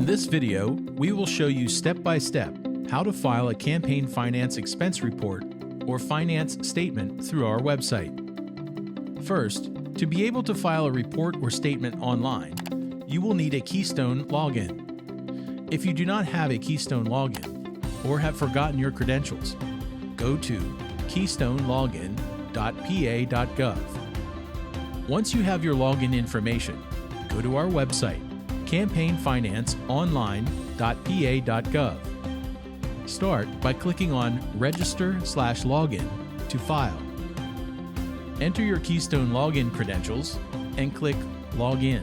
In this video, we will show you step-by-step how to file a campaign finance expense report or finance statement through our website. First, to be able to file a report or statement online, you will need a Keystone login. If you do not have a Keystone login or have forgotten your credentials, go to keystonelogin.pa.gov. Once you have your login information, go to our website, campaignfinanceonline.pa.gov. Start by clicking on Register/Login to file. Enter your Keystone login credentials and click Login.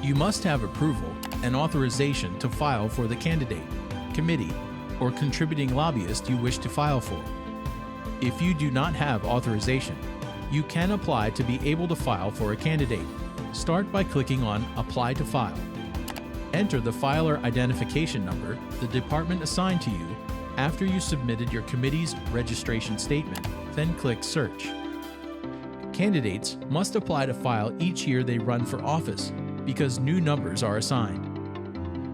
You must have approval and authorization to file for the candidate, committee, or contributing lobbyist you wish to file for. If you do not have authorization, you can apply to be able to file for a candidate. Start by clicking on Apply to File. Enter the filer identification number the department assigned to you after you submitted your committee's registration statement, then click Search. Candidates must apply to file each year they run for office because new numbers are assigned.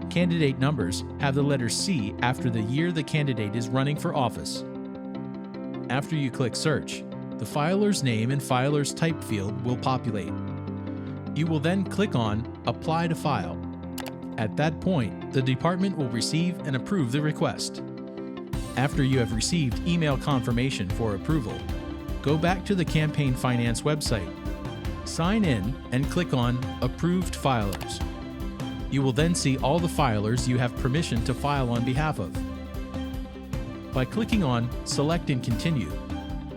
Candidate numbers have the letter C after the year the candidate is running for office. After you click Search, the filer's name and filer's type field will populate. You will then click on Apply to File. At that point, the department will receive and approve the request. After you have received email confirmation for approval, go back to the Campaign Finance website, sign in, and click on Approved Filers. You will then see all the filers you have permission to file on behalf of. By clicking on Select and Continue,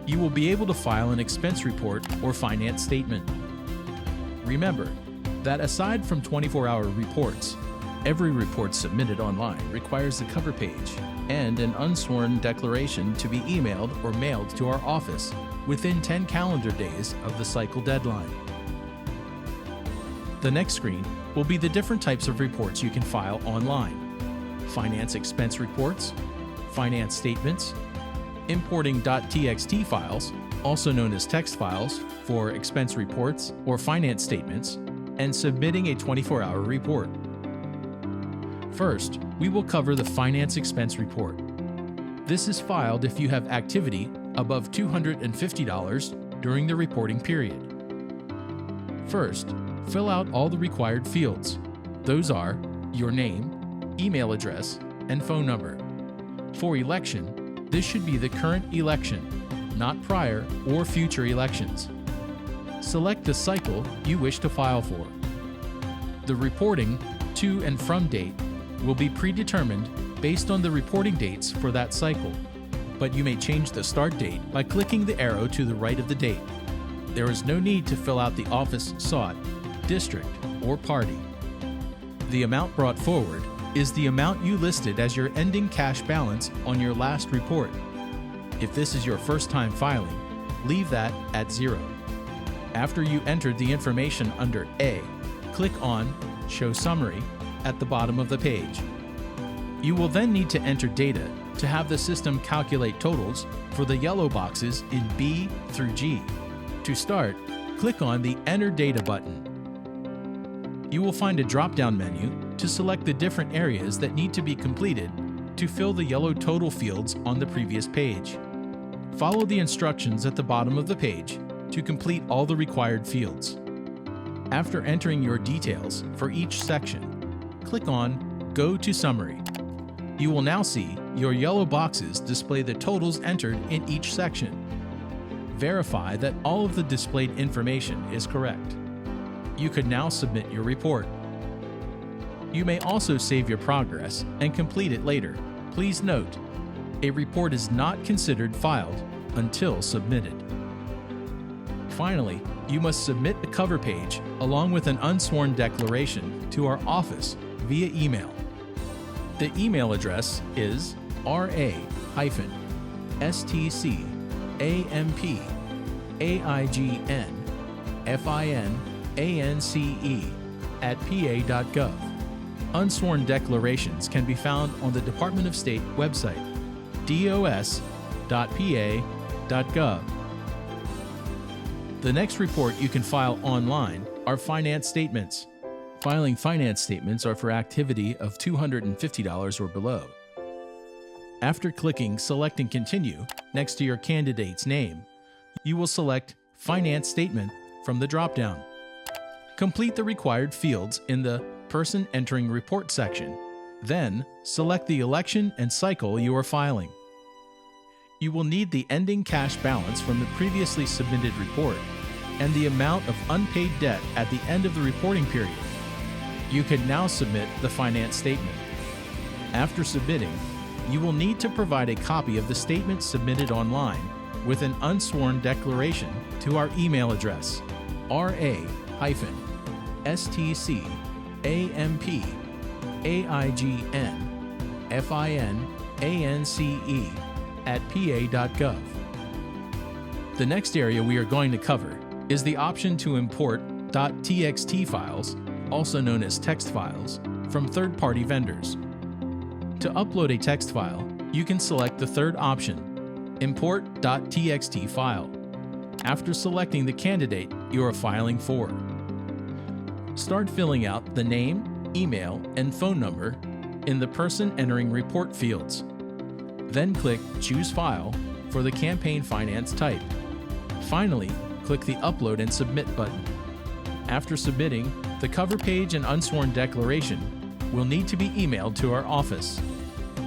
you will be able to file an expense report or finance statement. Remember that aside from 24-hour reports, every report submitted online requires a cover page and an unsworn declaration to be emailed or mailed to our office within 10 calendar days of the cycle deadline. The next screen will be the different types of reports you can file online: finance expense reports, finance statements, importing .txt files, also known as text files, for expense reports or finance statements, and submitting a 24-hour report. First, we will cover the finance expense report. This is filed if you have activity above $250 during the reporting period. First, fill out all the required fields. Those are your name, email address, and phone number. For election, this should be the current election, not prior or future elections. Select the cycle you wish to file for. The reporting to and from date will be predetermined based on the reporting dates for that cycle, but you may change the start date by clicking the arrow to the right of the date. There is no need to fill out the office sought, district, or party. The amount brought forward is the amount you listed as your ending cash balance on your last report. If this is your first time filing, leave that at 0. After you entered the information under A, click on Show Summary at the bottom of the page. You will then need to enter data to have the system calculate totals for the yellow boxes in B through G. To start, click on the Enter Data button. You will find a drop-down menu to select the different areas that need to be completed to fill the yellow total fields on the previous page. Follow the instructions at the bottom of the page to complete all the required fields. After entering your details for each section, click on Go to Summary. You will now see your yellow boxes display the totals entered in each section. Verify that all of the displayed information is correct. You can now submit your report. You may also save your progress and complete it later. Please note, a report is not considered filed until submitted. Finally, you must submit a cover page along with an unsworn declaration to our office via email. The email address is ra-stcampignfinance@pa.gov. Unsworn declarations can be found on the Department of State website, dos.pa.gov. The next report you can file online are finance statements. Filing finance statements are for activity of $250 or below. After clicking Select and Continue next to your candidate's name, you will select Finance Statement from the drop-down. Complete the required fields in the Person Entering Report section. Then, select the election and cycle you are filing. You will need the ending cash balance from the previously submitted report and the amount of unpaid debt at the end of the reporting period. You can now submit the finance statement. After submitting, you will need to provide a copy of the statement submitted online with an unsworn declaration to our email address, ra-stcampfinance@pa.gov. The next area we are going to cover is the option to import .txt files, also known as text files, from third-party vendors. To upload a text file, you can select the third option, Import .txt file, after selecting the candidate you are filing for. Start filling out the name, email, and phone number in the Person Entering Report fields. Then click Choose File for the campaign finance type. Finally, click the Upload and Submit button. After submitting, the cover page and unsworn declaration will need to be emailed to our office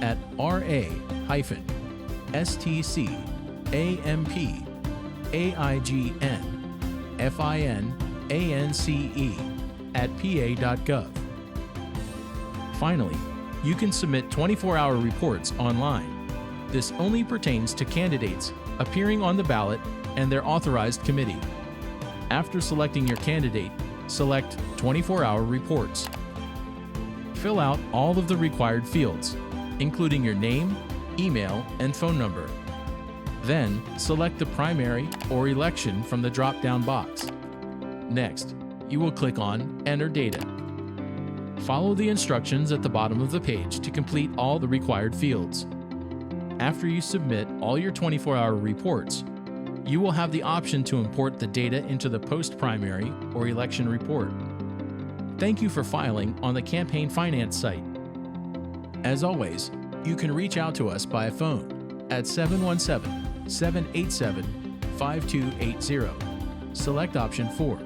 at ra-stcampfinance@pa.gov. Finally, you can submit 24-hour reports online. This only pertains to candidates appearing on the ballot and their authorized committee. After selecting your candidate, select 24-hour reports. Fill out all of the required fields, including your name, email, and phone number. Then, select the primary or election from the drop-down box. Next, you will click on Enter Data. Follow the instructions at the bottom of the page to complete all the required fields. After you submit all your 24-hour reports, you will have the option to import the data into the post-primary or election report. Thank you for filing on the campaign finance site. As always, you can reach out to us by phone at 717-787-5280, select option 4,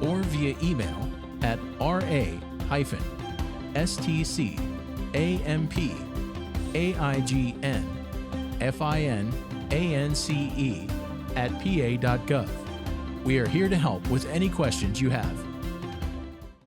or via email at ra-stcampfinance@pa.gov. We are here to help with any questions you have.